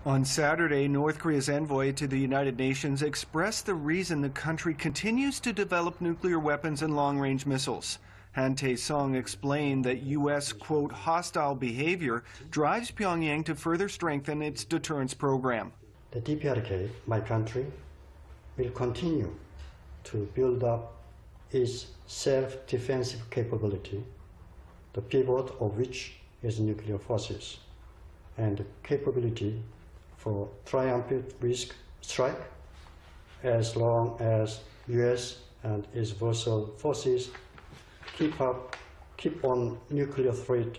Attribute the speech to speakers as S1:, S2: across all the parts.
S1: On Saturday, North Korea's envoy to the United Nations expressed the reason the country continues to develop nuclear weapons and long-range missiles. Han Tae-sung explained that U.S., quote, hostile behavior drives Pyongyang to further strengthen its deterrence program.
S2: The DPRK, my country, will continue to build up its self-defensive capability, the pivot of which is nuclear forces, and capability for triumphant risk strike as long as U.S. and its vassal forces keep on nuclear threat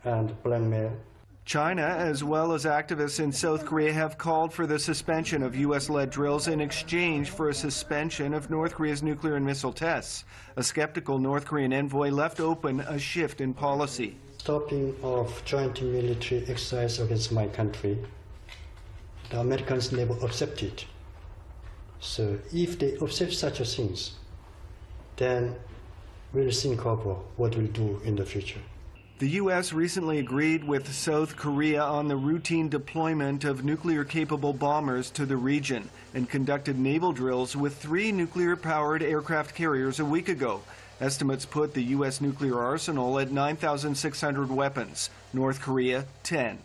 S2: and blackmail.
S1: China, as well as activists in South Korea, have called for the suspension of U.S.-led drills in exchange for a suspension of North Korea's nuclear and missile tests. A skeptical North Korean envoy left open a shift in policy.
S2: Stopping of joint military exercise against my country, the Americans never accepted. So if they accept such a things, then we'll think of what we'll do in the future.
S1: The U.S. recently agreed with South Korea on the routine deployment of nuclear-capable bombers to the region and conducted naval drills with 3 nuclear-powered aircraft carriers a week ago. Estimates put the U.S. nuclear arsenal at 9,600 weapons, North Korea 10.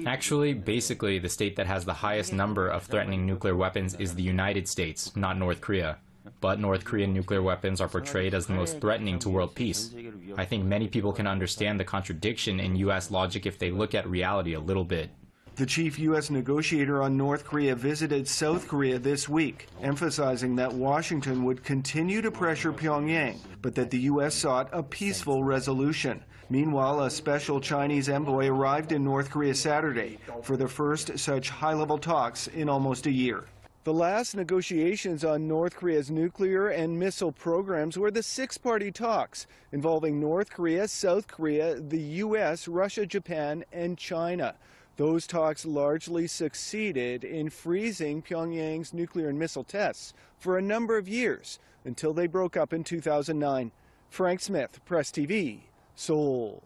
S3: Actually, basically, the state that has the highest number of threatening nuclear weapons is the United States, not North Korea. But North Korean nuclear weapons are portrayed as the most threatening to world peace. I think many people can understand the contradiction in U.S. logic if they look at reality a little bit.
S1: The chief U.S. negotiator on North Korea visited South Korea this week, emphasizing that Washington would continue to pressure Pyongyang, but that the U.S. sought a peaceful resolution. Meanwhile, a special Chinese envoy arrived in North Korea Saturday for the first such high-level talks in almost a year. The last negotiations on North Korea's nuclear and missile programs were the 6-party talks involving North Korea, South Korea, the U.S., Russia, Japan, and China. Those talks largely succeeded in freezing Pyongyang's nuclear and missile tests for a number of years until they broke up in 2009. Frank Smith, Press TV, Seoul.